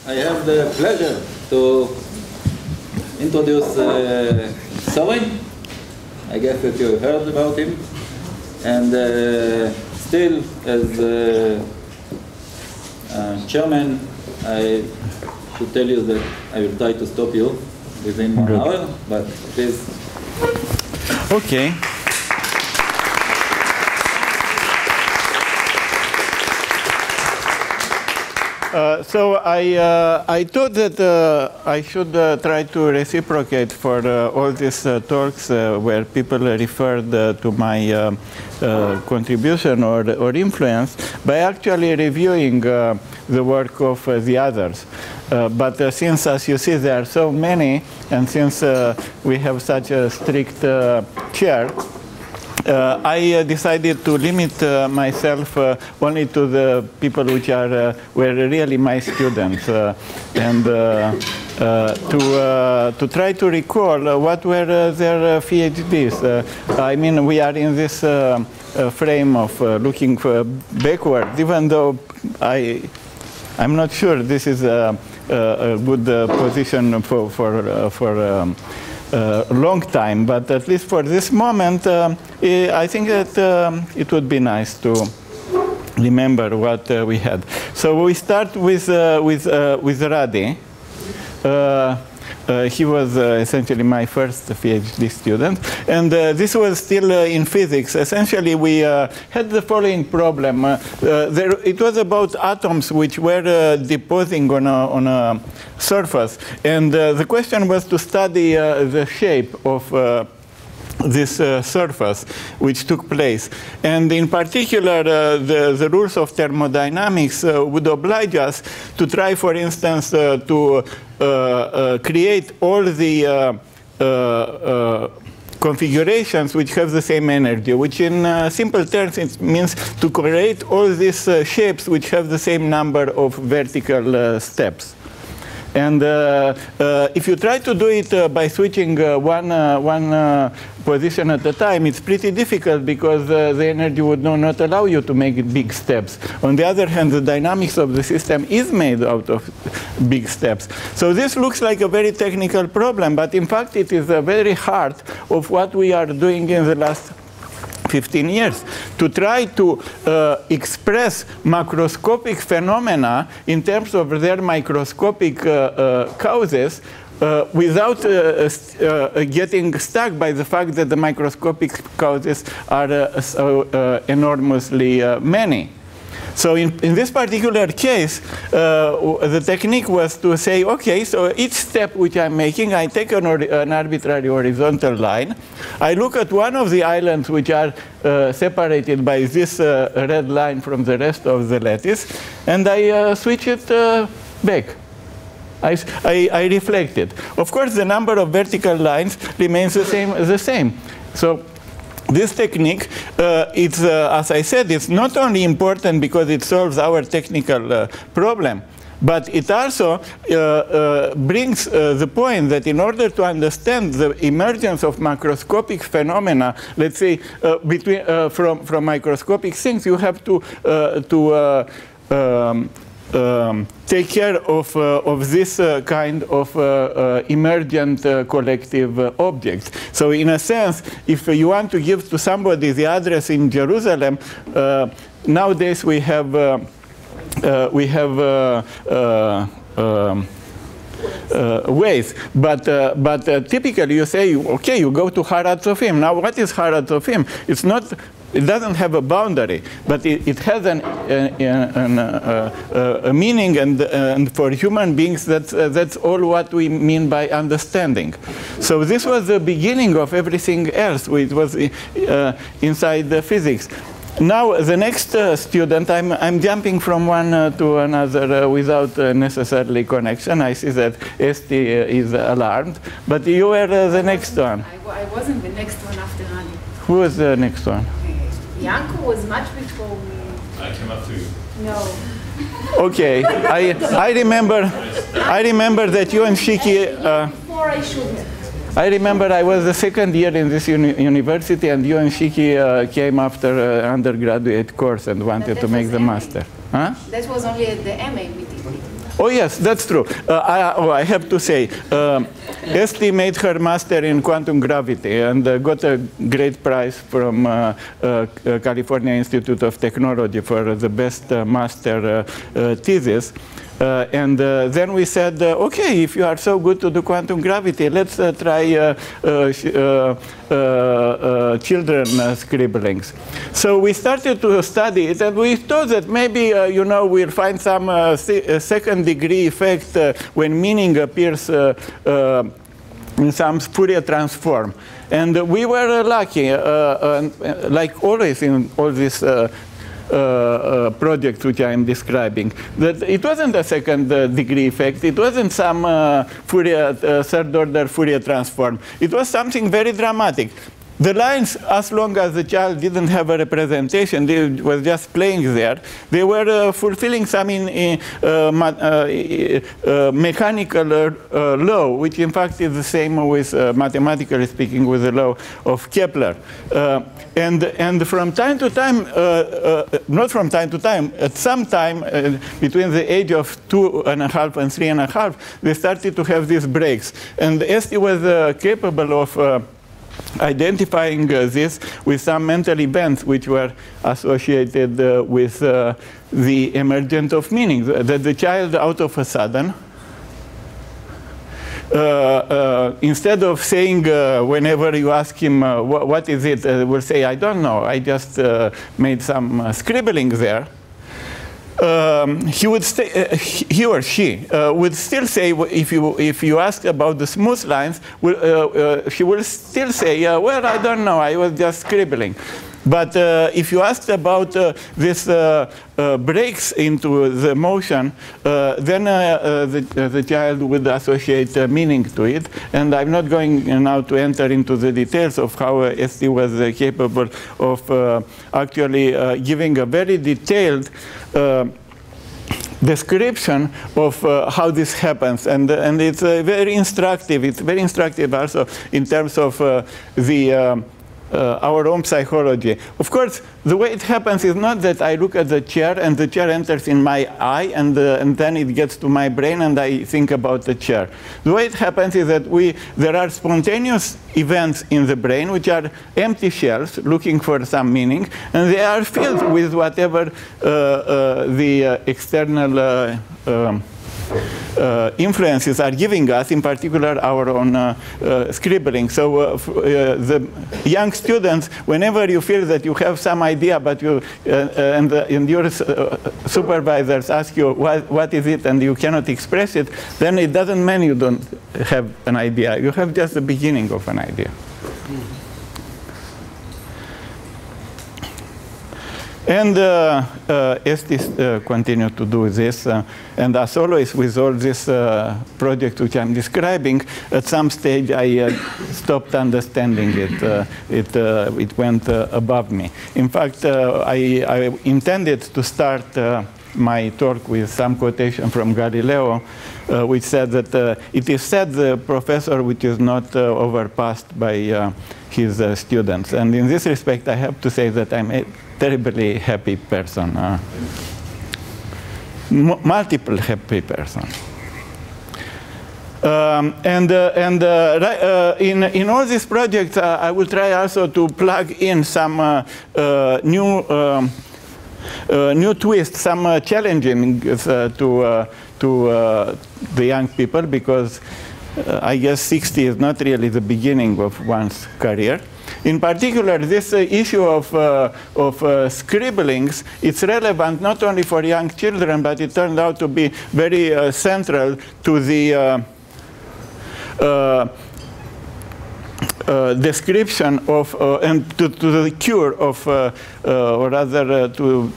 I have the pleasure to introduce Sorin. I guess that you have heard about him. And still, as chairman, I should tell you that I will try to stop you within 1 hour, but please. Okay. So I thought that I should try to reciprocate for all these talks where people referred to my contribution or influence by actually reviewing the work of the others. But since, as you see, there are so many, and since we have such a strict chair, I decided to limit myself only to the people which were really my students, and to try to recall what were their PhDs. I mean, we are in this frame of looking backward, even though I'm not sure this is a good position for a long time, but at least for this moment, I think that it would be nice to remember what we had. So we start with Radi. He was essentially my first PhD student, and this was still in physics. Essentially, we had the following problem. It was about atoms which were depositing on a surface, and the question was to study the shape of this surface which took place. And in particular, the rules of thermodynamics would oblige us to try, for instance, to create all the configurations which have the same energy, which in simple terms it means to create all these shapes which have the same number of vertical steps. And if you try to do it by switching one position at a time, it's pretty difficult because the energy would not allow you to make big steps. On the other hand, the dynamics of the system is made out of big steps. So this looks like a very technical problem, but in fact it is the very heart of what we are doing in the last 15 years, to try to express macroscopic phenomena in terms of their microscopic causes without getting stuck by the fact that the microscopic causes are so enormously many. So in this particular case, the technique was to say, okay, so each step which I'm making, I take an arbitrary horizontal line. I look at one of the islands which are separated by this red line from the rest of the lattice, and I switch it back. I reflect it. Of course, the number of vertical lines remains the same. So this technique, as I said, it's not only important because it solves our technical problem, but it also brings the point that in order to understand the emergence of macroscopic phenomena, let's say from microscopic things, you have to take care of this kind of emergent collective objects. So in a sense, if you want to give to somebody the address in Jerusalem, nowadays we have ways, but typically you say, okay, you go to Haratzofim. Now, what is Haratzofim? It's not. It doesn't have a boundary, but it has a meaning, and for human beings, that's all what we mean by understanding. So this was the beginning of everything else. It was inside the physics. Now, the next student, I'm jumping from one to another without necessarily connection. I see that Esti is alarmed, but you were the next one. I wasn't the next one after Rani. Who was the next one? Yanko was much before me. I came up to you. No. Okay, I remember that you and Shiki. Before I should have. I remember I was the second year in this university, and you and Shiki came after undergraduate course and wanted to make the master. Huh? That was only at the MA we did it. Oh yes, that's true. I have to say, Esti made her master in quantum gravity and got a great prize from California Institute of Technology for the best master thesis. And then we said, okay, if you are so good to do quantum gravity, let's try children scribblings. So we started to study it, and we thought that maybe, you know, we'll find some second-degree effect when meaning appears in some Fourier transform. And we were lucky, like always in all these projects which I am describing, that it wasn't a second degree effect, it wasn't some Fourier, third order Fourier transform. It was something very dramatic. The lines, as long as the child didn't have a representation, they was just playing there, they were fulfilling some mechanical law, which in fact is the same with, mathematically speaking, with the law of Kepler. And from time to time, not from time to time, at some time between the age of 2.5 and 3.5, they started to have these breaks. And Esti was capable of identifying this with some mental events which were associated with the emergence of meaning. That the child, out of a sudden, instead of saying, whenever you ask him, what is it, will say, I don't know, I just made some scribbling there. He would he or she would still say, if you ask about the smooth lines, she will still say, well, I don't know, I was just scribbling. But if you asked about this breaks into the motion, then the child would associate meaning to it. And I'm not going now to enter into the details of how Esti was capable of actually giving a very detailed description of how this happens, and it's very instructive. It's very instructive also in terms of our own psychology. Of course, the way it happens is not that I look at the chair and the chair enters in my eye and then it gets to my brain and I think about the chair. The way it happens is that there are spontaneous events in the brain which are empty shells looking for some meaning, and they are filled with whatever the external influences are giving us, in particular our own scribbling. So the young students, whenever you feel that you have some idea, but you and your supervisors ask you what is it and you cannot express it, then it doesn't mean you don't have an idea. You have just the beginning of an idea. And Estes continued to do this, and as always with all this project which I'm describing, at some stage I stopped understanding it. It went above me. In fact, I intended to start my talk with some quotation from Galileo, which said that it is said the professor which is not overpassed by his students. And in this respect, I have to say that I'm a terribly happy person, multiple happy person. In all these projects, I will try also to plug in some new twists, some challenging to the young people, because I guess 60 is not really the beginning of one's career. In particular, this issue of scribblings, it's relevant not only for young children, but it turned out to be very central to the description of and to the cure of, or rather to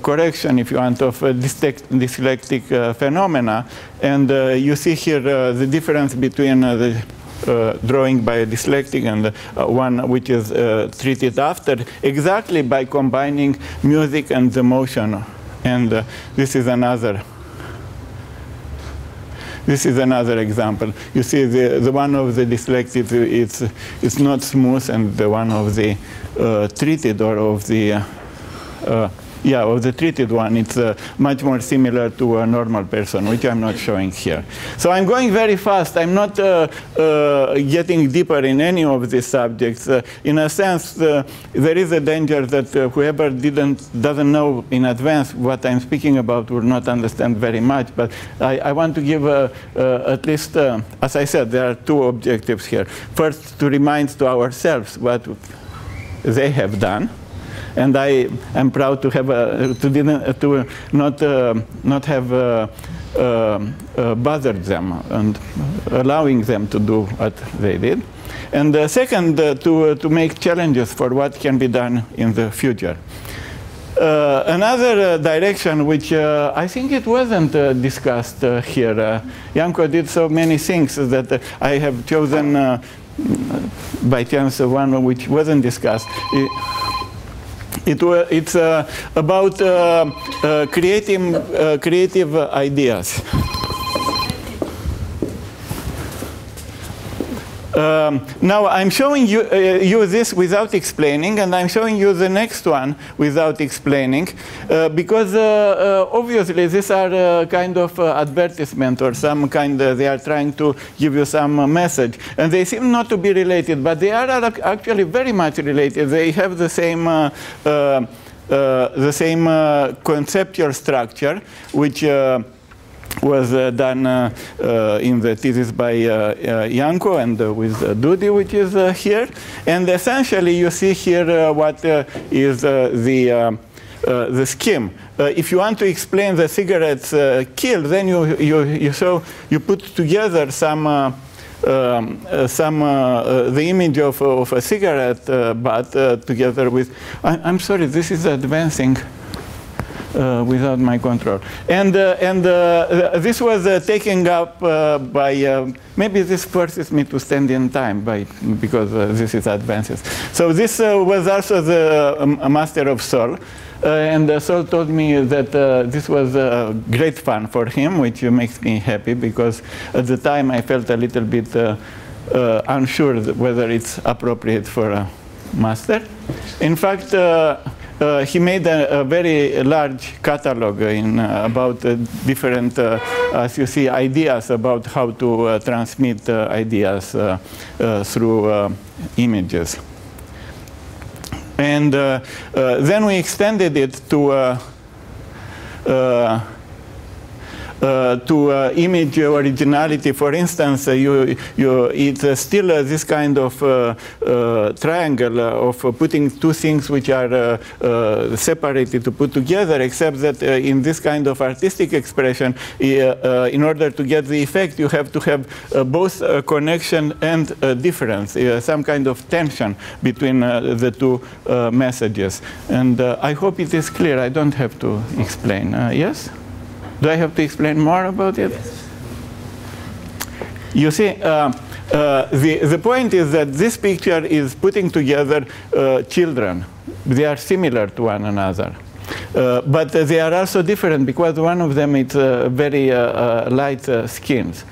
correction, if you want, of dyslectic phenomena. And you see here the difference between the drawing by a dyslectic and one which is treated after, exactly by combining music and the motion. And this is another. This is another example. You see the one of the dyslectic, it's not smooth, and the one of the treated or of the Yeah, of the treated one, it's much more similar to a normal person, which I'm not showing here. So I'm going very fast. I'm not getting deeper in any of these subjects. In a sense, there is a danger that whoever doesn't know in advance what I'm speaking about will not understand very much. But I want to give at least, as I said, there are two objectives here. First, to remind to ourselves what they have done. And I am proud to have to not have bothered them and allowing them to do what they did. And second, to make challenges for what can be done in the future. Another direction, which I think it wasn't discussed here. Janko did so many things that I have chosen by chance one which wasn't discussed. It's about creative ideas. Now I'm showing you this without explaining, and I'm showing you the next one without explaining, because obviously these are kind of advertisement or some kind. They are trying to give you some message, and they seem not to be related, but they are actually very much related. They have the same conceptual structure, which was done in the thesis by Janko and with Dudi, which is here. And essentially, you see here what is the scheme. If you want to explain the cigarettes kill, then you put together the image of a cigarette butt together with. I'm sorry, this is advancing. Without my control. And this was taken up by, maybe this forces me to stand in time because this is advances. So this was also the master of Sol. And Sol told me that this was great fun for him, which makes me happy because at the time I felt a little bit unsure whether it's appropriate for a master. In fact, he made a very large catalog about different, as you see, ideas about how to transmit ideas through images. And then we extended it to image originality. For instance, it's still this kind of triangle of putting two things which are separated to put together, except that in this kind of artistic expression, in order to get the effect, you have to have both a connection and a difference, some kind of tension between the two messages. And I hope it is clear. I don't have to explain. Yes? Do I have to explain more about it? Yes. You see, the point is that this picture is putting together children. They are similar to one another. But they are also different because one of them is very light skins.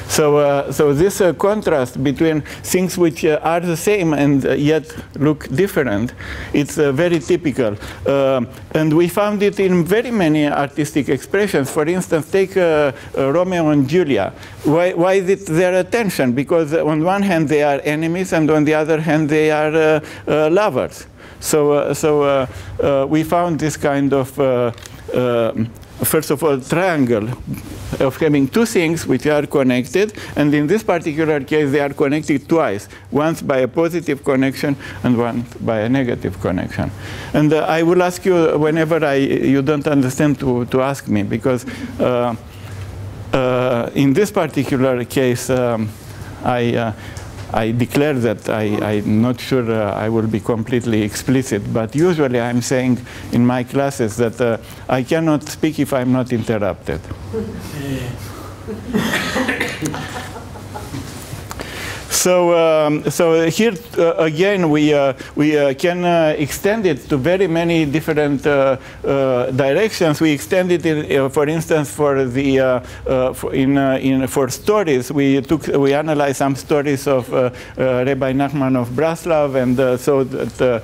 So this contrast between things which are the same and yet look different, it's very typical. And we found it in very many artistic expressions. For instance, take Romeo and Julia. Why is there a tension? Because on one hand they are enemies and on the other hand they are lovers. So we found this kind of, first of all, triangle of having two things which are connected, and in this particular case they are connected twice, once by a positive connection and once by a negative connection. And I will ask you whenever you don't understand to ask me, because in this particular case I declare that I'm not sure I will be completely explicit, but usually I'm saying in my classes that I cannot speak if I'm not interrupted. So here again we can extend it to very many different directions. We extend it, for instance, for the for stories. We analyzed some stories of Rabbi Nachman of Breslov, and so that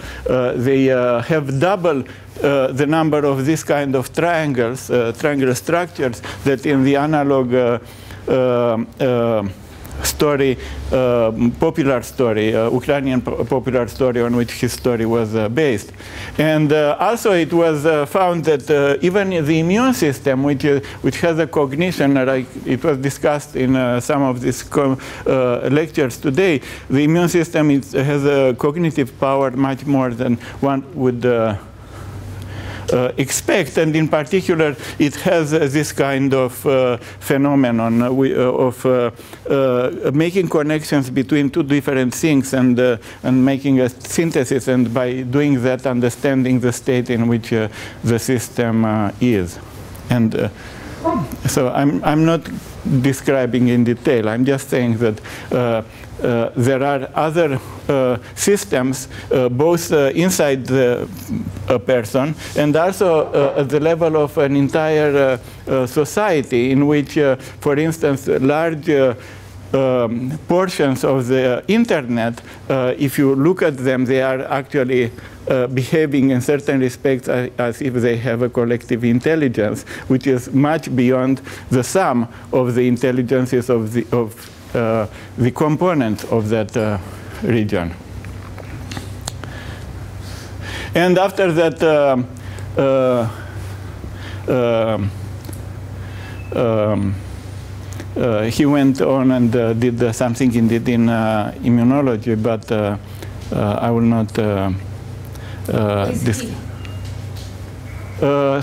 they have double the number of this kind of triangles, triangular structures, that in the analog story, popular story, Ukrainian popular story on which his story was based. And also it was found that even the immune system, which has a cognition, like it was discussed in some of these lectures today, the immune system has a cognitive power much more than one would expect, and in particular it has this kind of phenomenon of making connections between two different things and making a synthesis, and by doing that understanding the state in which the system is. And so I'm not describing in detail, I'm just saying that there are other systems, both inside a person and also at the level of an entire society, in which, for instance, large portions of the internet, if you look at them, they are actually behaving in certain respects as if they have a collective intelligence, which is much beyond the sum of the intelligences of the components of that region. And after that, he went on and did something indeed in immunology, but I will not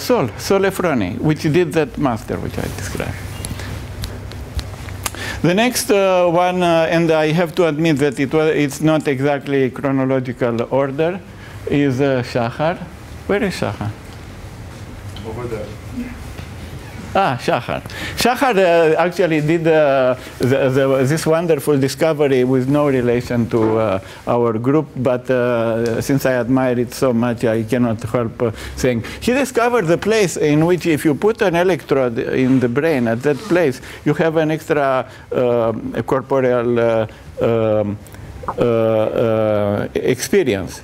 Sol Efroni, which did that master which I described. The next one, and I have to admit that it's not exactly chronological order, is Shachar. Where is Shachar? Over there. Ah, Shachar. Shachar actually did this wonderful discovery with no relation to our group, but since I admire it so much, I cannot help saying. He discovered the place in which if you put an electrode in the brain, at that place, you have an extra corporeal experience.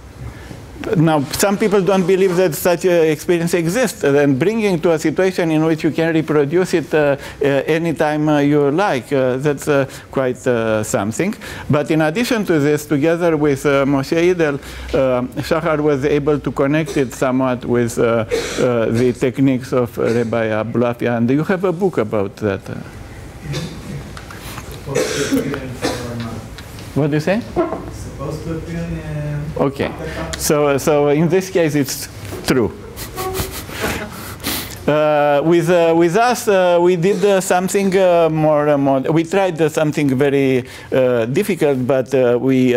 Now, some people don't believe that such an experience exists, and bringing to a situation in which you can reproduce it anytime you like, that's quite something. But in addition to this, together with Moshe Idel, Shachar was able to connect it somewhat with the techniques of Rabbi Abulafia, and you have a book about that. What do you say? Supposed to appear in okay, so in this case it's true. With us, we did something more. We tried something very difficult, but we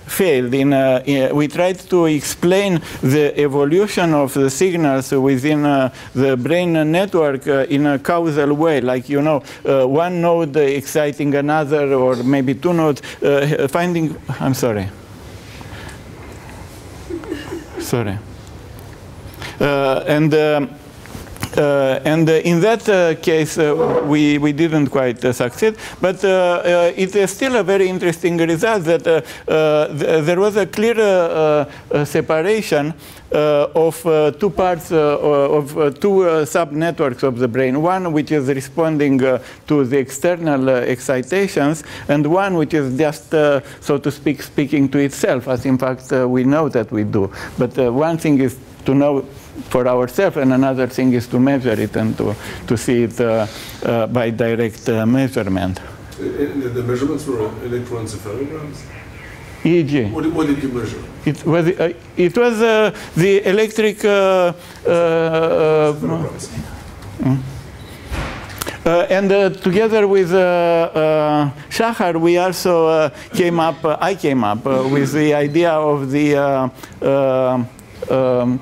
failed. We tried to explain the evolution of the signals within the brain network in a causal way, like, you know, one node exciting another, or maybe two nodes, finding. I'm sorry. Sorry. And in that case, we didn't quite succeed, but it is still a very interesting result that there was a clear separation of two parts of two sub-networks of the brain. One which is responding to the external excitations, and one which is just, so to speak, speaking to itself, as in fact we know that we do. But one thing is to know for ourselves, and another thing is to measure it and to see it by direct measurement. The measurements were electroencephalograms? EEG. What did you measure? It was the electric. And together with Shachar, we also came up. I came up with the idea of the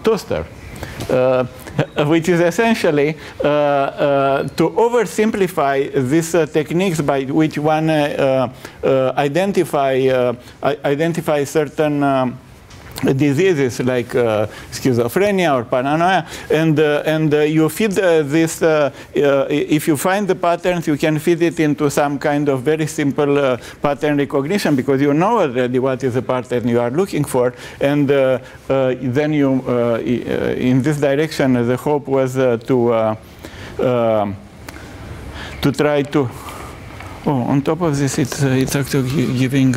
toaster. which is essentially to oversimplify these techniques by which one identify certain diseases like schizophrenia or paranoia, and you feed this. If you find the patterns, you can feed it into some kind of very simple pattern recognition, because you know already what is the pattern you are looking for, and then you, in this direction, the hope was to try to. Oh, on top of this, it's actually giving.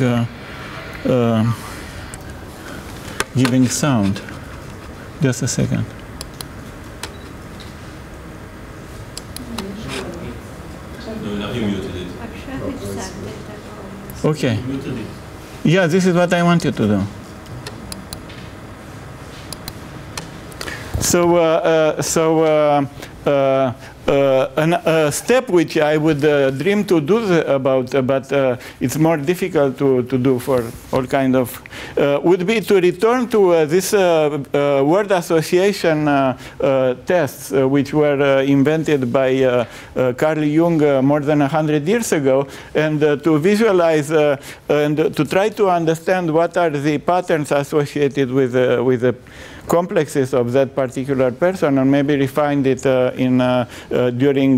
Giving sound. Just a second. No, now you muted it. Okay. Yeah, this is what I wanted to do. A step which I would dream to do about, but it's more difficult to do for all kind of, would be to return to this word association tests, which were invented by Carl Jung more than 100 years ago, and to visualize and to try to understand what are the patterns associated with the complexes of that particular person, and maybe refine it during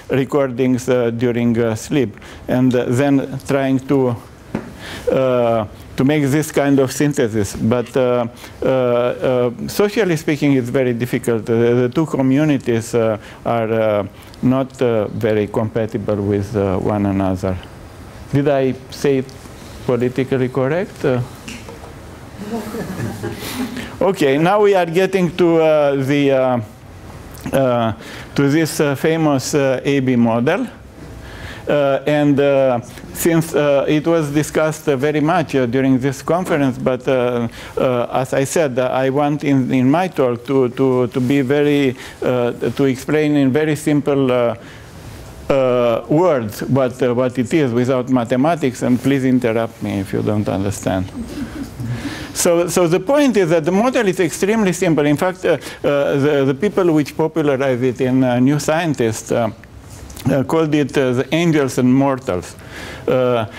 recordings during sleep, and then trying to make this kind of synthesis. But socially speaking, it's very difficult. The two communities are not very compatible with one another. Did I say it politically correct? Okay, now we are getting to this famous AB model, and since it was discussed very much during this conference, but as I said, I want in my talk to be very to explain in very simple words what it is without mathematics, and please interrupt me if you don't understand. So the point is that the model is extremely simple. In fact, the people which popularized it in New Scientist called it the angels and mortals.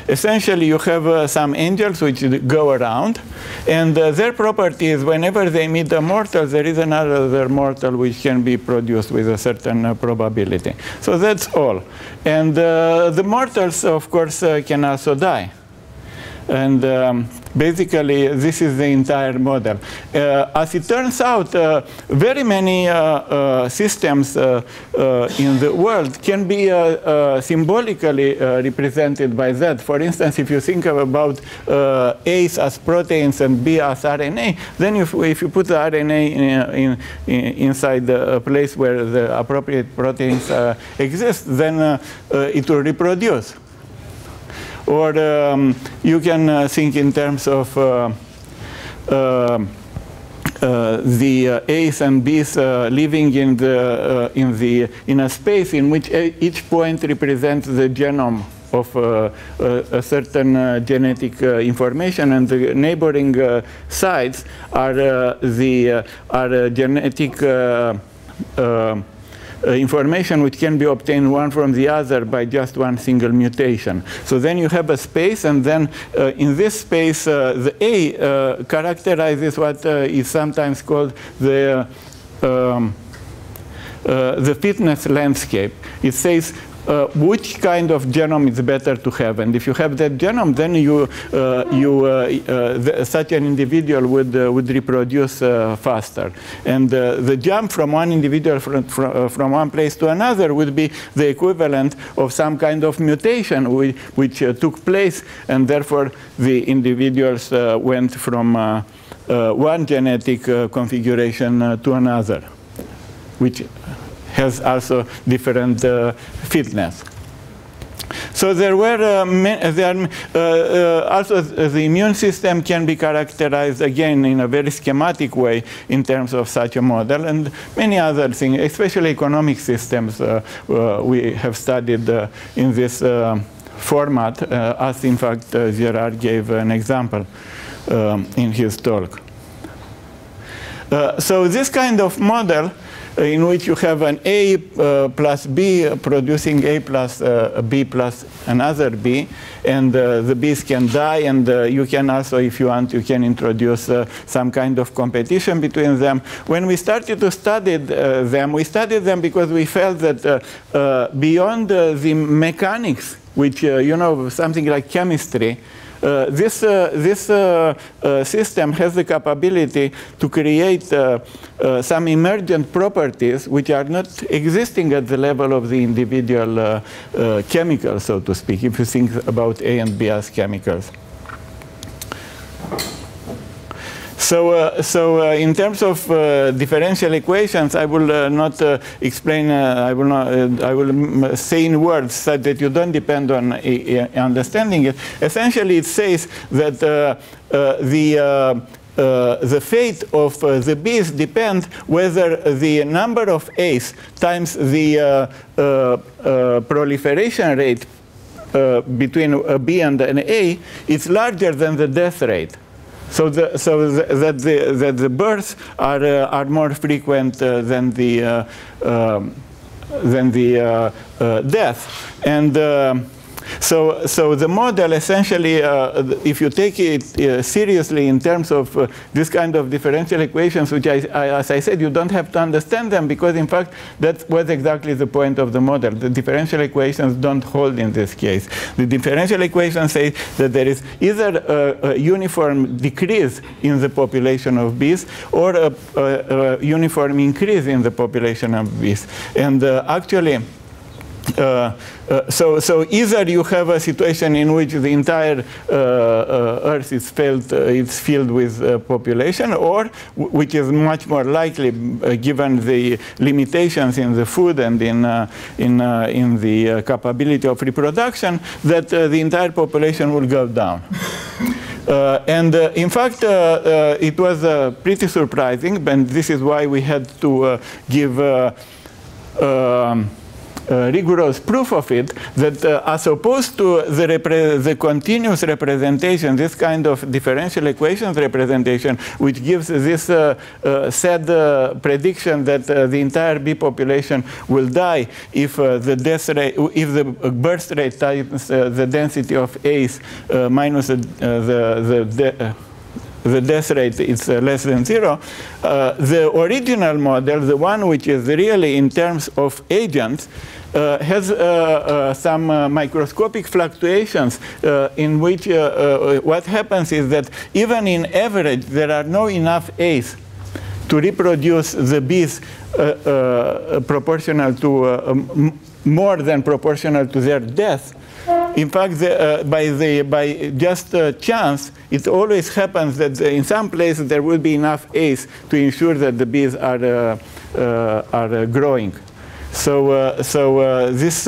Essentially, you have some angels which go around, and their property is whenever they meet the mortals, there is another mortal which can be produced with a certain probability. So that's all. And the mortals, of course, can also die. And basically, this is the entire model. As it turns out, very many systems in the world can be symbolically represented by that. For instance, if you think about A's as proteins and B as RNA, then if you put the RNA inside a place where the appropriate proteins exist, then it will reproduce. Or you can think in terms of the A's and B's living in a space in which each point represents the genome of a certain genetic information, and the neighboring sites are genetic information which can be obtained one from the other by just one single mutation. So then you have a space, and then in this space, the A characterizes what is sometimes called the fitness landscape. It says which kind of genome is better to have, and if you have that genome, then such an individual would reproduce faster. And the jump from one individual from one place to another would be the equivalent of some kind of mutation which took place, and therefore the individuals went from one genetic configuration to another, which has also different fitness. So there were also the immune system can be characterized again in a very schematic way in terms of such a model, and many other things, especially economic systems we have studied in this format, as in fact Gerard gave an example in his talk. So this kind of model in which you have an A plus B producing A plus B plus another B, and the B's can die, and you can also, if you want, you can introduce some kind of competition between them. When we started to study them, we studied them because we felt that beyond the mechanics, which, you know, something like chemistry, this system has the capability to create some emergent properties which are not existing at the level of the individual chemicals, so to speak, if you think about A and B as chemicals. So in terms of differential equations, I will not explain. I will say in words so that you don't depend on understanding it. Essentially, it says that the fate of the B's depend whether the number of A's times the proliferation rate between a B and an A is larger than the death rate. So that the births are more frequent than the death, and so the model essentially, if you take it seriously in terms of this kind of differential equations, which as I said, you don't have to understand them, because in fact that was exactly the point of the model. The differential equations don't hold in this case. The differential equations say that there is either a uniform decrease in the population of bees or a uniform increase in the population of bees, and actually. So either you have a situation in which the entire Earth is filled with population, or, which is much more likely given the limitations in the food and in the capability of reproduction, that the entire population will go down. And in fact, it was pretty surprising, and this is why we had to give rigorous proof of it, that as opposed to the continuous representation, this kind of differential equations representation, which gives this sad prediction that the entire bee population will die if the death rate, if the birth rate times the density of A's minus the death rate is less than 0. The original model, the one which is really in terms of agents, has some microscopic fluctuations in which what happens is that even in average there are not enough A's to reproduce the bees proportional to more than proportional to their death. In fact, by just chance, it always happens that in some places there will be enough A's to ensure that the bees are growing. So this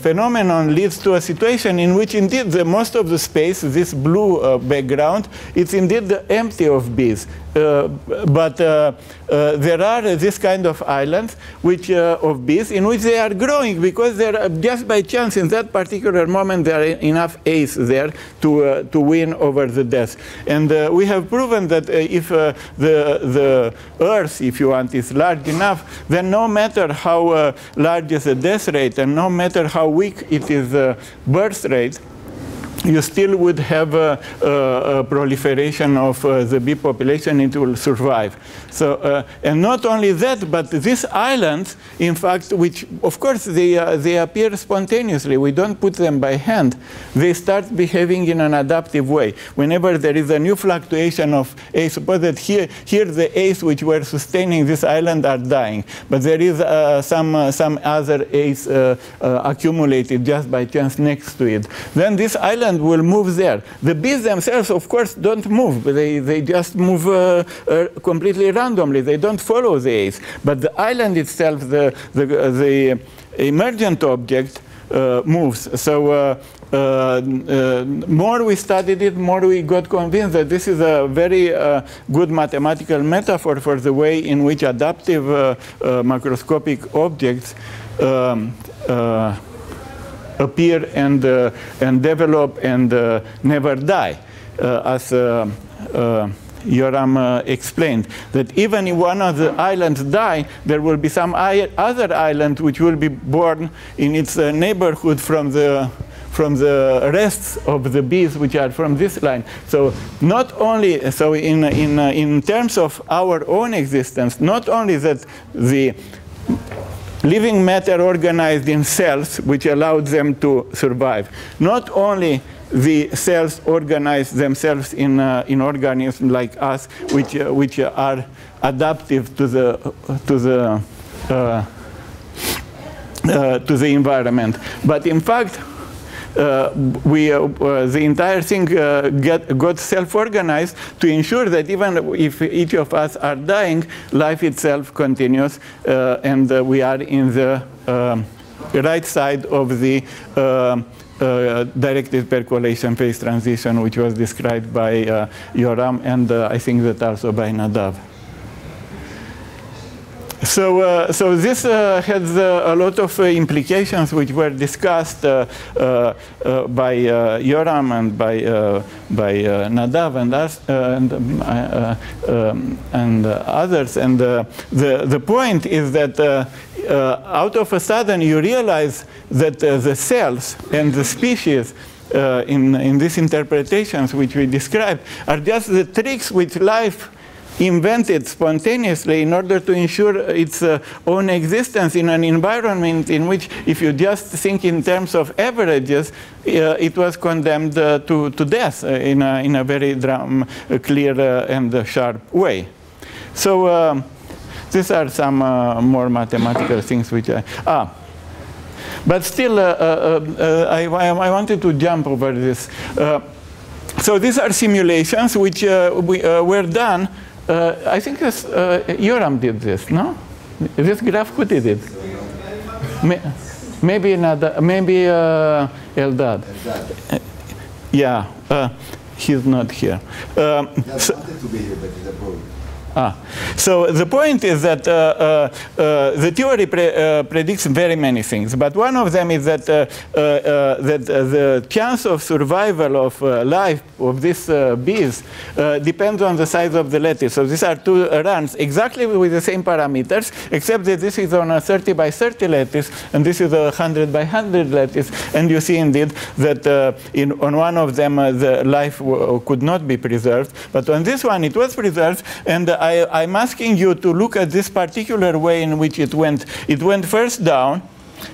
phenomenon leads to a situation in which indeed most of the space, this blue background, it's indeed empty of bees. But there are this kind of islands which, of bees in which they are growing, because they're just by chance in that particular moment there are enough A's there to win over the death. And we have proven that if the Earth, if you want, is large enough, then no matter how large is the death rate and no matter how weak it is the birth rate, you still would have a proliferation of the bee population. It will survive. So, and not only that, but these islands, in fact, which of course they appear spontaneously. We don't put them by hand. They start behaving in an adaptive way. Whenever there is a new fluctuation of A, suppose that here the A's which were sustaining this island are dying, but there is some other A's accumulated just by chance next to it. Then this island will move there. The bees themselves, of course, don't move. They just move completely randomly. They don't follow the A's. But the island itself, the emergent object, moves. So more we studied it, more we got convinced that this is a very good mathematical metaphor for the way in which adaptive macroscopic objects appear and develop and never die. As Yoram explained, that even if one of the islands die, there will be some other island which will be born in its neighborhood from the rests of the bees which are from this line. So not only, so in terms of our own existence, not only that the living matter organized in cells which allowed them to survive, not only the cells organize themselves in organisms like us, which are adaptive to the environment, but in fact, the entire thing got self-organized to ensure that even if each of us are dying, life itself continues, and we are in the right side of the directed percolation phase transition, which was described by Yoram, and I think that also by Nadav. So this has a lot of implications which were discussed by Yoram and by Nadav and us and others. And the point is that out of a sudden you realize that the cells and the species in these interpretations which we described are just the tricks which life invented spontaneously in order to ensure its own existence in an environment in which, if you just think in terms of averages, it was condemned to death in a very clear and sharp way. So these are some more mathematical things which but still, I wanted to jump over this. So these are simulations which were done. I think Yoram did this, no? This graph, who did it? Maybe Eldad. Yeah, he's not here. He wanted to be here, but he's abroad. So the point is that the theory predicts very many things, but one of them is that the chance of survival of life of these bees depends on the size of the lattice. So these are two runs exactly with the same parameters, except that this is on a 30 by 30 lattice, and this is a 100 by 100 lattice. And you see indeed that on one of them the life could not be preserved, but on this one it was preserved. And I'm asking you to look at this particular way in which it went. It went first down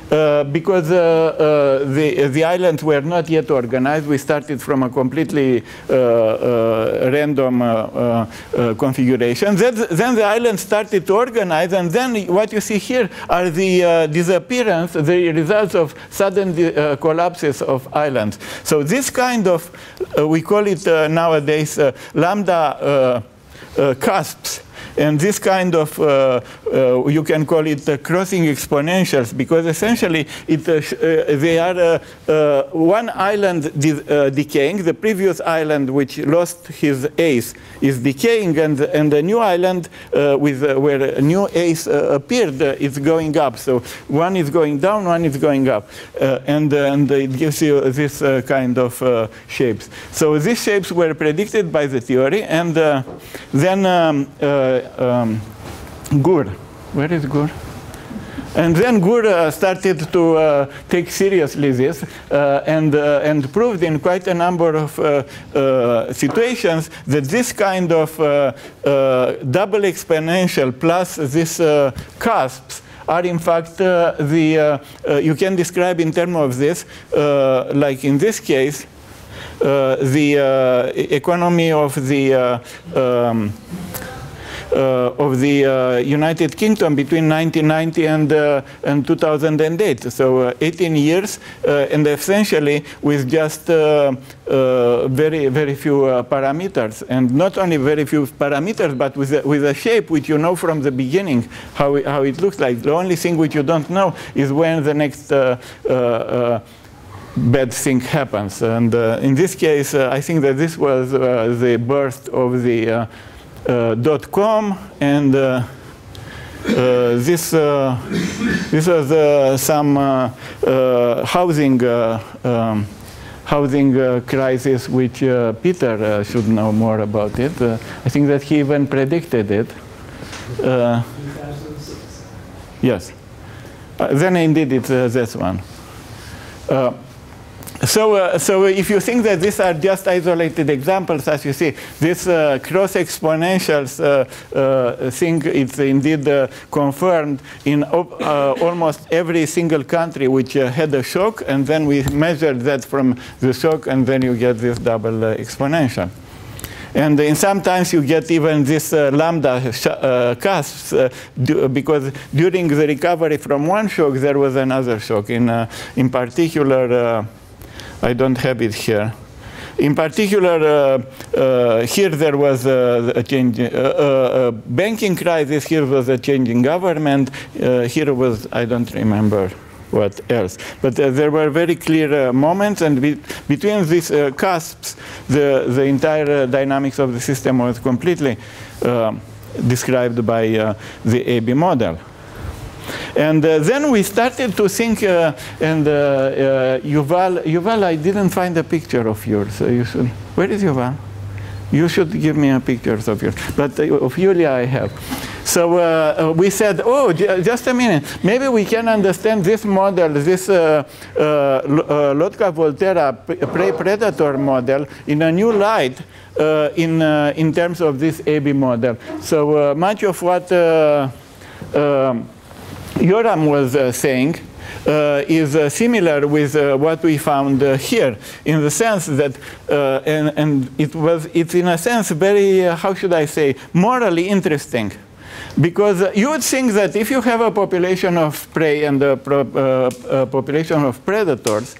because the islands were not yet organized. We started from a completely random configuration. Then the islands started to organize, and then what you see here are the disappearance, the results of sudden collapses of islands. So this kind of, we call it nowadays lambda cusps, and this kind of, you can call it crossing exponentials, because essentially they are one island decaying, the previous island which lost his ace is decaying, and the new island where a new ace appeared is going up. So one is going down, one is going up, and it gives you this kind of shapes. So these shapes were predicted by the theory, and then Gur. Where is Gur? And then Gur started to take seriously this and proved in quite a number of situations that this kind of double exponential plus this cusps are in fact you can describe in terms of this, like in this case, the economy of the United Kingdom between 1990 and 2008. So 18 years, and essentially with just very, very few parameters. And not only very few parameters, but with a shape which you know from the beginning how it looks like. The only thing which you don't know is when the next bad thing happens. And in this case, I think that this was the birth of the .com, and this was some housing crisis, which Peter should know more about it. I think that he even predicted it. 2006. Yes. Then indeed it's this one. So if you think that these are just isolated examples, as you see, this cross exponentials thing is indeed confirmed in almost every single country which had a shock, and then we measured that from the shock, and then you get this double exponential. And in sometimes you get even this lambda cusps because during the recovery from one shock there was another shock. In particular, I don't have it here. In particular, here there was a change, banking crisis. Here was a change in government. Here was, I don't remember what else. But there were very clear moments, and between these cusps, the entire dynamics of the system was completely described by the AB model. And then we started to think, and Yuval, I didn't find a picture of yours. You should, where is Yuval? You should give me a picture of yours. But of Yulia I have. So we said, oh, just a minute. Maybe we can understand this model, this Lotka-Volterra prey-predator model in a new light in terms of this AB model. So much of what Yoram was saying is similar with what we found here, in the sense that, and it's in a sense very, how should I say, morally interesting. Because you would think that if you have a population of prey and a population of predators,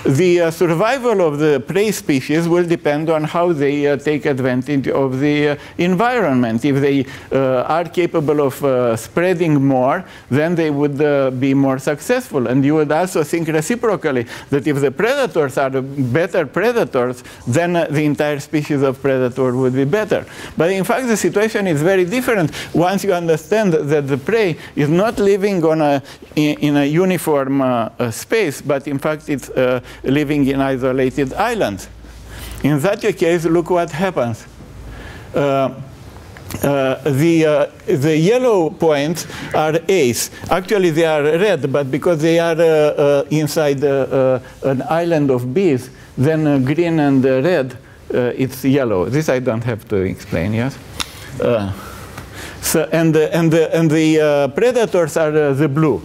the survival of the prey species will depend on how they take advantage of the environment. If they are capable of spreading more, then they would be more successful. And you would also think reciprocally that if the predators are better predators, then the entire species of predator would be better. But in fact, the situation is very different once you understand that the prey is not living on in a uniform space, but in fact it's living in isolated islands. In such a case, look what happens. The yellow points are A's. Actually, they are red, but because they are inside an island of B's, then green and red, it's yellow. This I don't have to explain, yes? And the predators are the blue.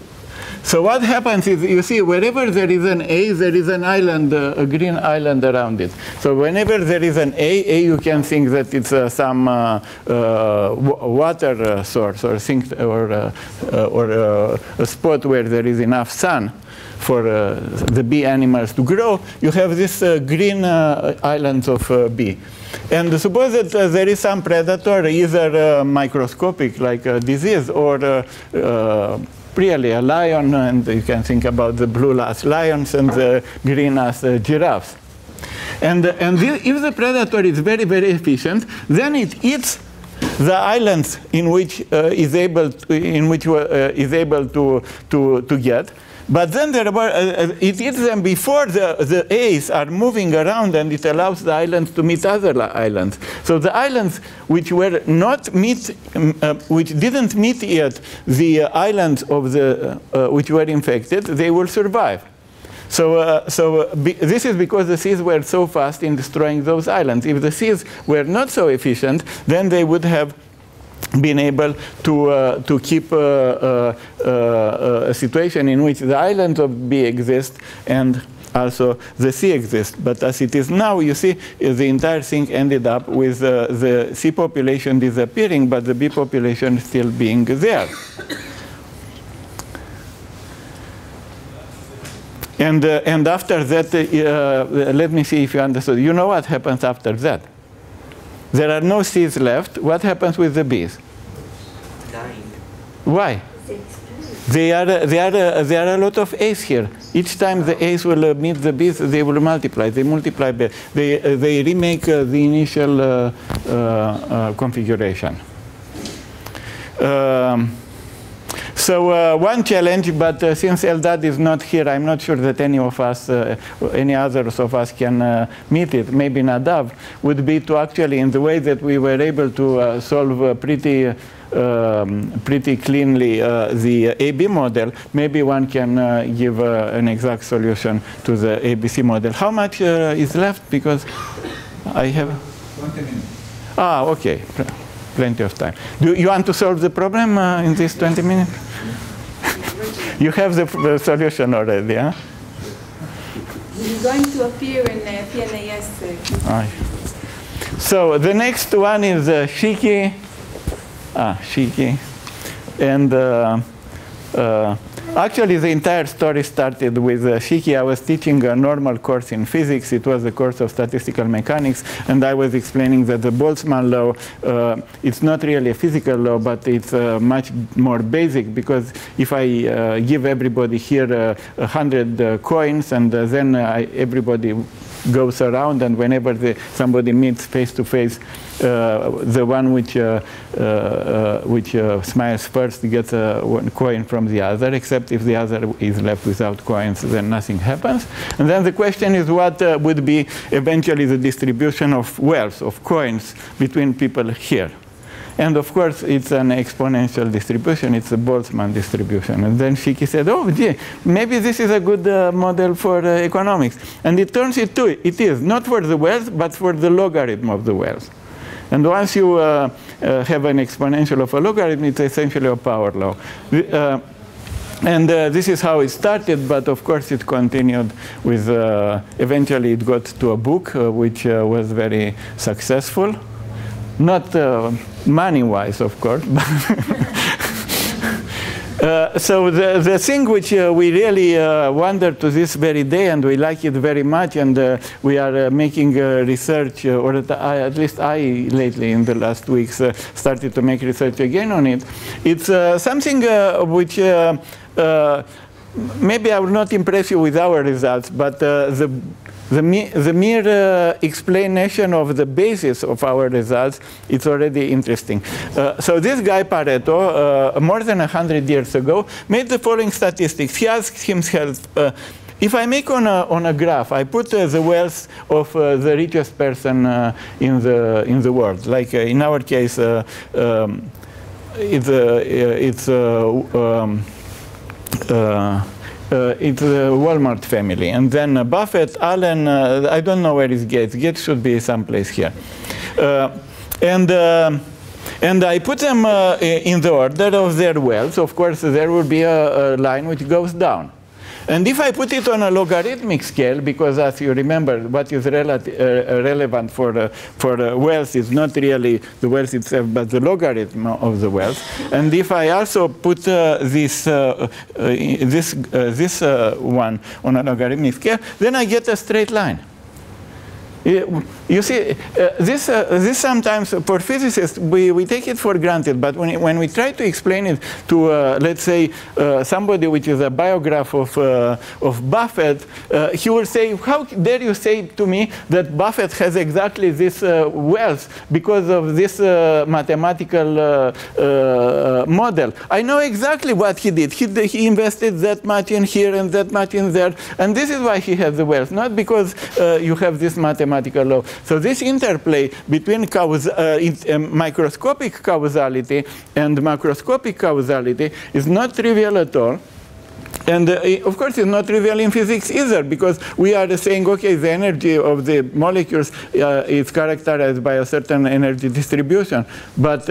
So what happens is, you see, wherever there is an A, there is an island, a green island around it. So whenever there is an A, you can think that it's some water source or a spot where there is enough sun for the bee animals to grow. You have this green islands of bee. And suppose that there is some predator, either microscopic, like a disease, or really a lion, and you can think about the blue as lions and the green as giraffes. And if the predator is very, very efficient, then it eats the islands in which is able to get. But then it eats them before the A's are moving around, and it allows the islands to meet other islands. So the islands which were not which didn't meet yet the islands of the which were infected, they will survive. So this is because the seas were so fast in destroying those islands. If the seas were not so efficient, then they would have been able to keep a situation in which the islands of B exist and also the sea exists. But as it is now, you see, the entire thing ended up with the sea population disappearing, but the bee population still being there. And after that, let me see if you understood. You know what happens after that? There are no seeds left. What happens with the bees? Dying. Why? There are a lot of A's here. Each time the A's will meet the bees, they will multiply. They multiply. They remake the initial So one challenge, but since Eldad is not here, I'm not sure that any of us, any others of us can meet it, maybe Nadav, would be to actually, in the way that we were able to solve pretty cleanly the AB model, maybe one can give an exact solution to the ABC model. How much is left? Because I have 20 minutes. Ah, okay. Plenty of time. Do you want to solve the problem in these 20 minutes? You have the solution already, huh? It's going to appear in PNAS. So the next one is Shiki. Shiki. And actually, the entire story started with Shiki. I was teaching a normal course in physics. It was a course of statistical mechanics. And I was explaining that the Boltzmann law, it's not really a physical law, but it's much more basic. Because if I give everybody here 100 coins, and then everybody goes around, and whenever somebody meets face to face, the one which smiles first gets one coin from the other, except if the other is left without coins, then nothing happens. And then the question is what would be eventually the distribution of wealth, of coins, between people here. And of course, it's an exponential distribution. It's a Boltzmann distribution. And then Shiki said, oh, gee, maybe this is a good model for economics. And it turns it is, not for the wealth, but for the logarithm of the wealth. And once you have an exponential of a logarithm, it's essentially a power law. And this is how it started, but of course it continued with, eventually it got to a book, which was very successful. Not money-wise, of course. So the thing which we really wonder to this very day, and we like it very much, and we are making research, or at least I lately in the last weeks started to make research again on it. It's something which maybe I will not impress you with our results, but the mere explanation of the basis of our results, it's already interesting. So this guy, Pareto, more than 100 years ago, made the following statistics. He asked himself, if I make on a graph, I put the wealth of the richest person in the world, like in our case, it's the Walmart family. And then Buffett, Allen, I don't know where is Gates. Gates should be someplace here. And I put them in the order of their wealth. Of course, there will be a line which goes down. And if I put it on a logarithmic scale, because as you remember, what is relevant for wealth is not really the wealth itself, but the logarithm of the wealth. And if I also put this one on a logarithmic scale, then I get a straight line. You see, this sometimes, for physicists, we take it for granted, but when we try to explain it to, let's say, somebody which is a biograph of Buffett, he will say, how dare you say to me that Buffett has exactly this wealth because of this mathematical model? I know exactly what he did. He invested that much in here and that much in there, and this is why he has the wealth, not because you have this mathematical law. So this interplay between microscopic causality and macroscopic causality is not trivial at all. And of course, it's not trivial in physics either, because we are saying, okay, the energy of the molecules is characterized by a certain energy distribution. But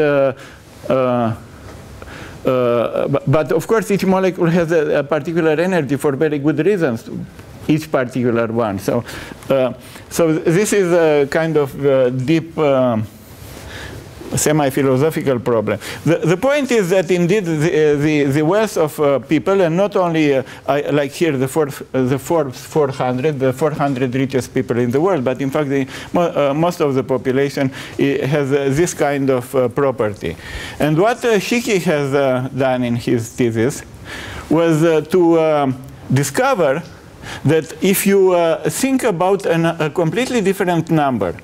of course, each molecule has a particular energy for very good reasons. Each particular one. So this is a kind of deep semi-philosophical problem. The point is that indeed the wealth of people, and not only like here the Forbes 400, the 400 richest people in the world, but in fact most of the population has this kind of property. And what Shiki has done in his thesis was to discover that if you think about a completely different number,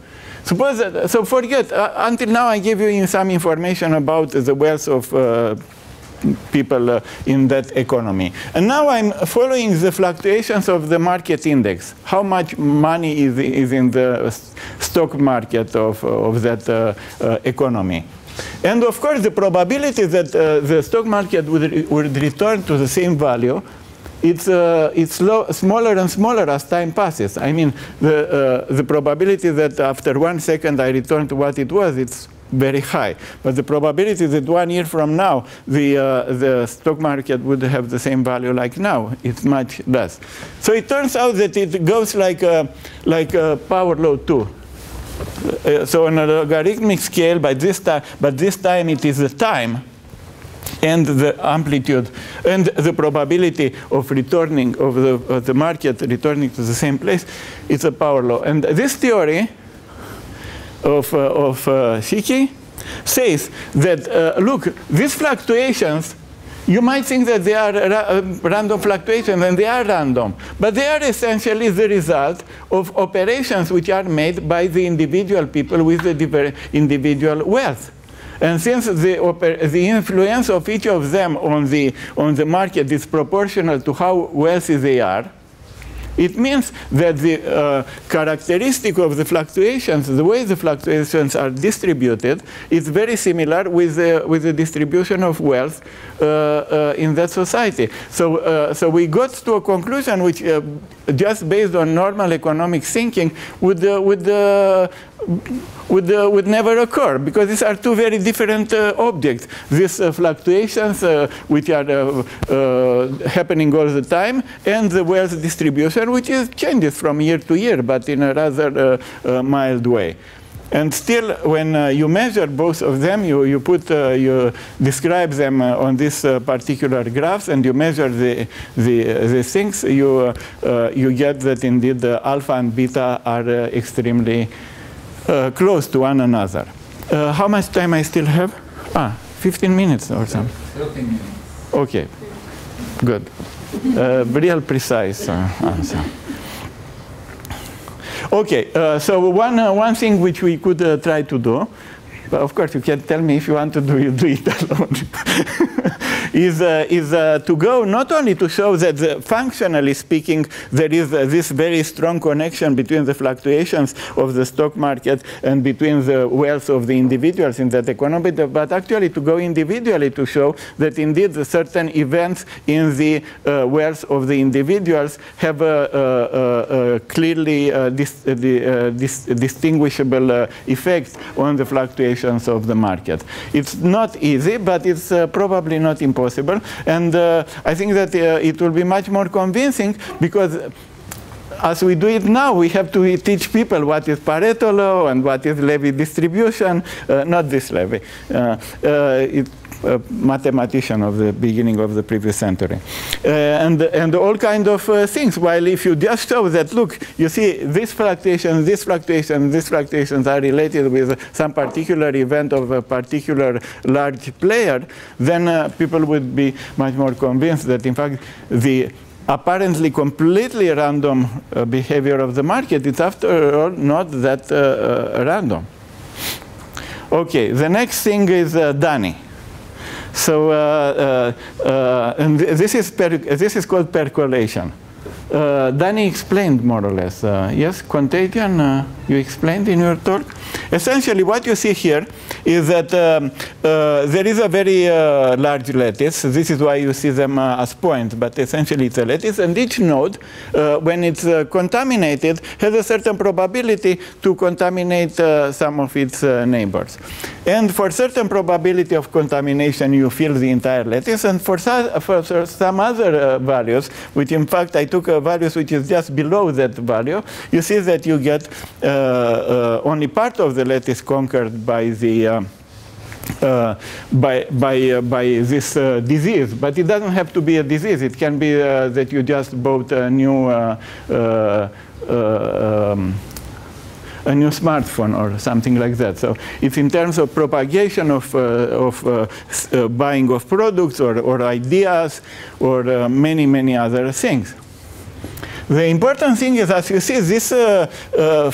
suppose that, so forget, until now I gave you some information about the wealth of people in that economy. And now I'm following the fluctuations of the market index. How much money is in the stock market of that economy. And of course, the probability that the stock market would return to the same value, it's smaller and smaller as time passes. I mean, the probability that after 1 second I return to what it was, it's very high. But the probability that 1 year from now the stock market would have the same value like now, it's much less. So it turns out that it goes like a power law 2. So on a logarithmic scale, but this time it is the time and the amplitude and the probability of returning of the market returning to the same place. It's a power law. And this theory of Hickey says that look, these fluctuations, you might think that they are random fluctuations, and they are random, but they are essentially the result of operations which are made by the individual people with the individual wealth. And since the influence of each of them on the market is proportional to how wealthy they are, it means that the characteristic of the fluctuations, the way the fluctuations are distributed, is very similar with the distribution of wealth in that society. So we got to a conclusion which, just based on normal economic thinking, would never occur, because these are two very different objects. These fluctuations which are happening all the time, and the wealth distribution, which changes from year to year, but in a rather mild way. And still, when you measure both of them, you describe them on these particular graphs, and you measure the things, you get that indeed alpha and beta are extremely close to one another. How much time I still have? 15 minutes or something. 13 minutes. Okay, good. Real precise answer. Okay, so one thing which we could try to do, but of course you can tell me if you want to do it alone, is to go not only to show that functionally speaking there is this very strong connection between the fluctuations of the stock market and between the wealth of the individuals in that economy, but actually to go individually to show that indeed certain events in the wealth of the individuals have a clearly distinguishable effect on the fluctuations of the market. It's not easy, but it's probably not impossible. And I think that it will be much more convincing, because as we do it now, we have to teach people what is Pareto law and what is Levy distribution. Not this Levy. A mathematician of the beginning of the previous century, and all kinds of things. While if you just show that, look, you see these fluctuations, these fluctuations, these fluctuations are related with some particular event of a particular large player, then people would be much more convinced that in fact the apparently completely random behavior of the market is after all not that random. Okay, the next thing is Danny. So, and this is called percolation. Danny explained more or less. Yes, contagion, you explained in your talk. Essentially, what you see here is that there is a very large lattice. This is why you see them as points, but essentially it's a lattice. And each node, when it's contaminated, has a certain probability to contaminate some of its neighbors. And for certain probability of contamination, you fill the entire lattice. And for some other values, which in fact I took values which is just below that value, you see that you get only part of the lattice conquered by the by this disease. But it doesn't have to be a disease. It can be that you just bought a new smartphone or something like that. So it's in terms of propagation of buying of products or ideas or many other things. The important thing is, as you see, this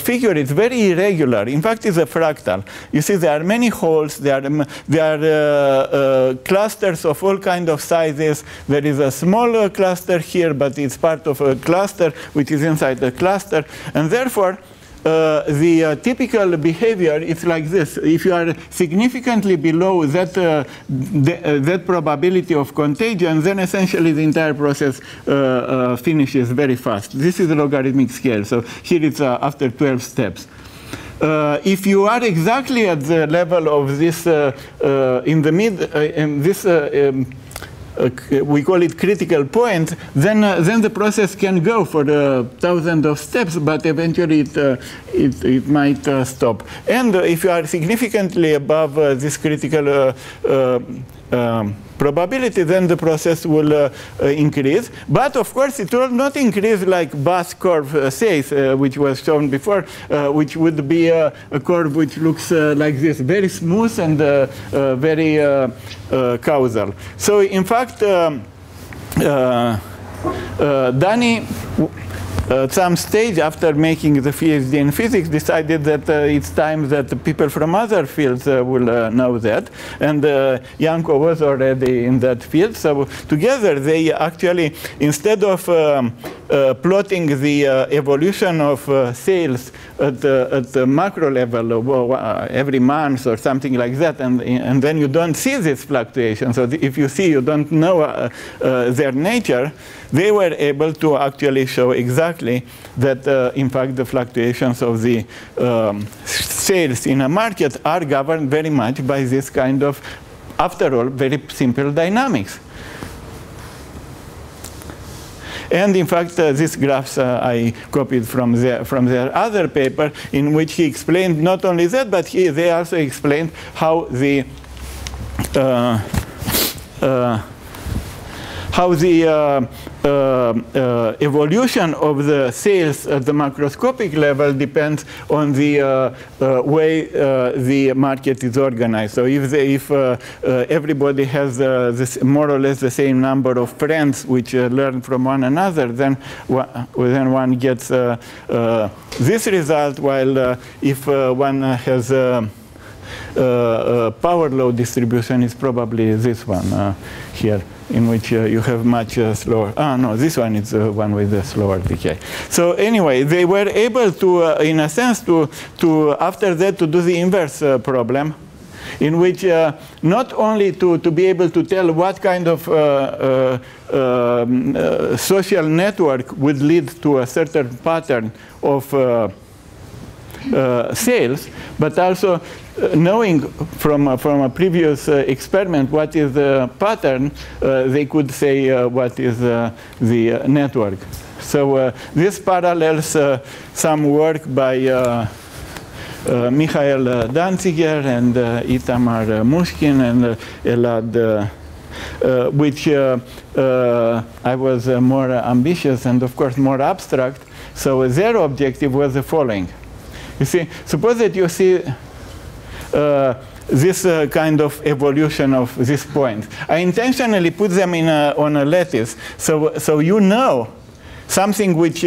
figure is very irregular. In fact, it's a fractal. You see, there are many holes. There are clusters of all kinds of sizes. There is a small cluster here, but it's part of a cluster which is inside the cluster. And therefore, the typical behavior is like this. If you are significantly below that, that probability of contagion, then essentially the entire process finishes very fast. This is a logarithmic scale. So here it's after 12 steps. If you are exactly at the level of this, in the mid, in this, we call it critical point, then the process can go for thousands of steps, but eventually it might stop. And if you are significantly above this critical probability, then the process will increase. But of course, it will not increase like Bass curve says, which was shown before, which would be a curve which looks like this, very smooth and very causal. So in fact, Danny, at some stage after making the PhD in physics, decided that it's time that the people from other fields will know that. And Janko was already in that field. So together they actually, instead of plotting the evolution of sales at the macro level every month or something like that, and then you don't see this fluctuation. So if you see, you don't know their nature, they were able to actually show exactly that, in fact, the fluctuations of the sales in a market are governed very much by this kind of, after all, very simple dynamics. And in fact, these graphs I copied from their other paper, in which he explained not only that, but they also explained how the evolution of the sales at the macroscopic level depends on the way the market is organized. So if everybody has this more or less the same number of friends which learn from one another, then one gets this result, while if one has power law distribution, is probably this one here, in which you have much slower. No, this one is one with the slower decay. So anyway, they were able to, in a sense, to after that, to do the inverse problem, in which not only to be able to tell what kind of social network would lead to a certain pattern of sales, but also knowing from a previous experiment what is the pattern, they could say what is the network. So this parallels some work by Michael Danziger and Itamar Mushkin and Elad, which I was more ambitious and, of course, more abstract. So their objective was the following. You see, suppose that you see this kind of evolution of this point. I intentionally put them in on a lattice, so you know something which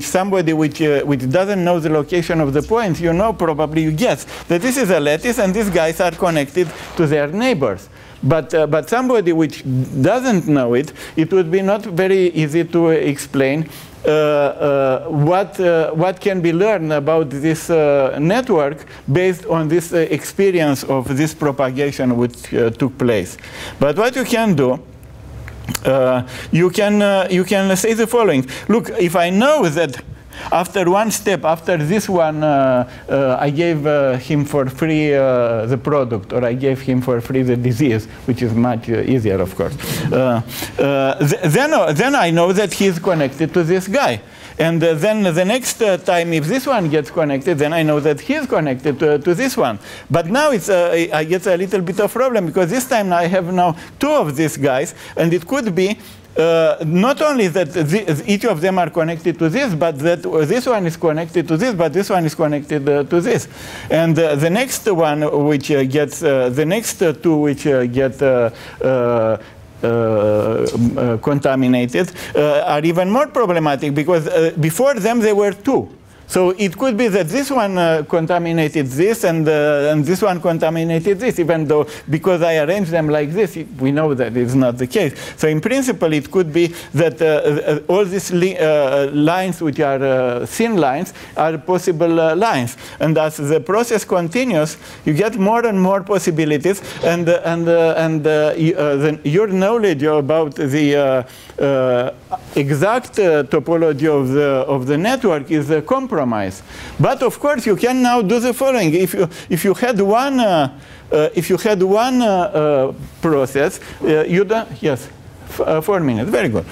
somebody which doesn't know the location of the points, you know, probably you guess that this is a lattice and these guys are connected to their neighbors. But somebody which doesn't know it, it would be not very easy to explain what can be learned about this network based on this experience of this propagation which took place. But what you can do, you can say the following. Look, if I know that after one step, after this one, I gave him for free the product, or I gave him for free the disease, which is much easier, of course. Then I know that he's connected to this guy. And then the next time, if this one gets connected, then I know that he's connected to this one. But now I get a little bit of problem, because this time I have now two of these guys, and it could be not only that each of them are connected to this, but that this one is connected to this, but this one is connected to this. And the next one which gets, the next two which get contaminated are even more problematic, because before them there were two. So it could be that this one contaminated this, and this one contaminated this, even though because I arranged them like this, we know that it's not the case. So in principle, it could be that all these lines, which are thin lines, are possible lines. And as the process continues, you get more and more possibilities, and your knowledge about the exact topology of the network is a compromise. But of course, you can now do the following: if you had one process, you don't. Yes. 4 minutes, very good.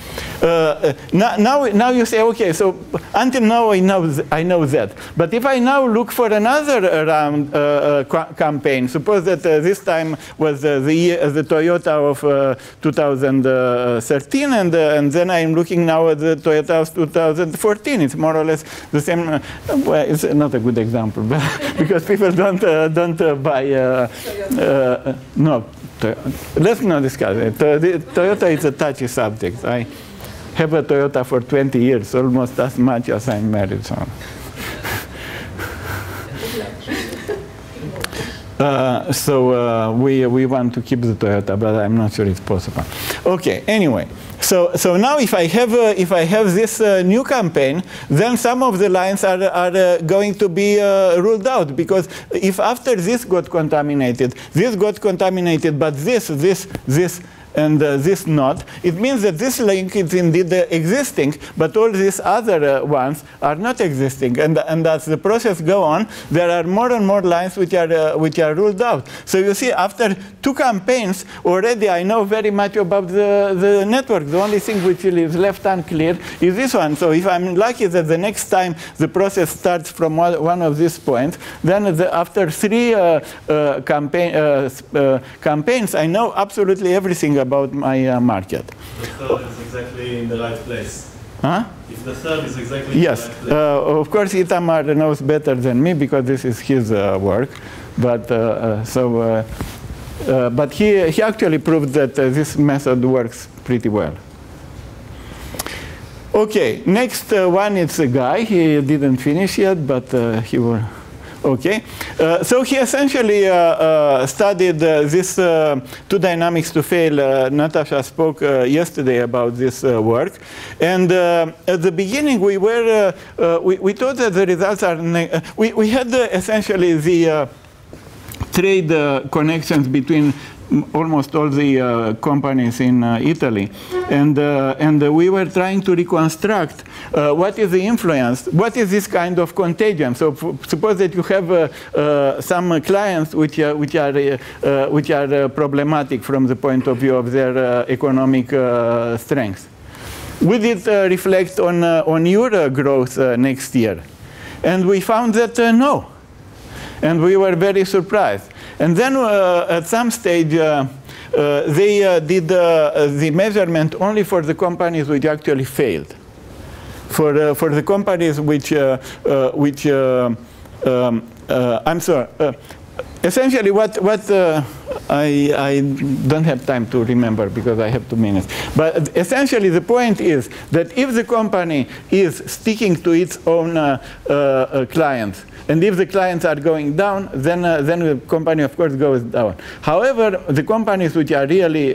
Now you say, okay, so until now I know that. But if I now look for another round campaign, suppose that this time was the Toyota of 2013, and then I'm looking now at the Toyota of 2014. It's more or less the same. Well, it's not a good example, but because people don't buy. No. Let's not discuss it. Toyota is a touchy subject. I have a Toyota for 20 years, almost as much as I'm married. So we want to keep the Toyota, but I'm not sure it's possible. Okay. Anyway, so now if I have this new campaign, then some of the lines are going to be ruled out, because if after this got contaminated, but this and this not, it means that this link is indeed existing, but all these other ones are not existing. And as the process goes on, there are more and more lines which are ruled out. So you see, after 2 campaigns, already I know very much about the network. The only thing which is left unclear is this one. So if I'm lucky that the next time the process starts from one of these points, then after 3 campaigns, I know absolutely everything about my market. The third is exactly in the right place. Huh? If the third is exactly yes, in the right place. Of course, Itamar knows better than me, because this is his work. But but he actually proved that this method works pretty well. Okay, next one is a guy. He didn't finish yet, but he will. Okay, so he essentially studied this 2 dynamics to fail. Natasha spoke yesterday about this work, and at the beginning we thought that the results are we had essentially the trade connections between almost all the companies in Italy, and we were trying to reconstruct what is the influence, what is this kind of contagion. So suppose that you have some clients which are problematic from the point of view of their economic strength. Would it reflect on your growth next year? And we found that no. And we were very surprised. And then at some stage, they did the measurement only for the companies which actually failed. For the companies I'm sorry. Essentially, what I don't have time to remember because I have 2 minutes. But essentially, the point is that if the company is sticking to its own clients, and if the clients are going down, then the company, of course, goes down. However, the companies which are really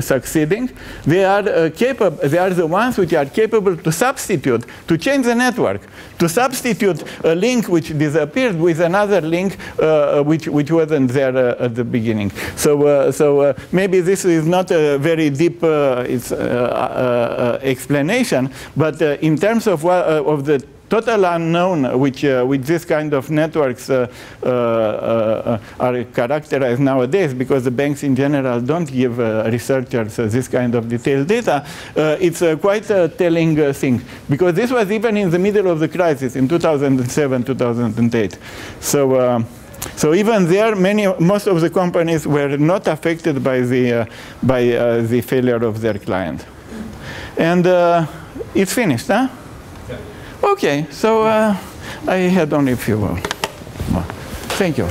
succeeding, they are capable. They are the ones which are capable to substitute, to change the network, to substitute a link which disappeared with another link which wasn't there at the beginning. So maybe this is not a very deep explanation, but in terms of the total unknown which this kind of networks are characterized nowadays, because the banks in general don't give researchers this kind of detailed data, it's quite a telling thing. Because this was even in the middle of the crisis in 2007, 2008. So even there, most of the companies were not affected by the failure of their client. And it's finished, huh? Okay, so I had only a few more. Thank you.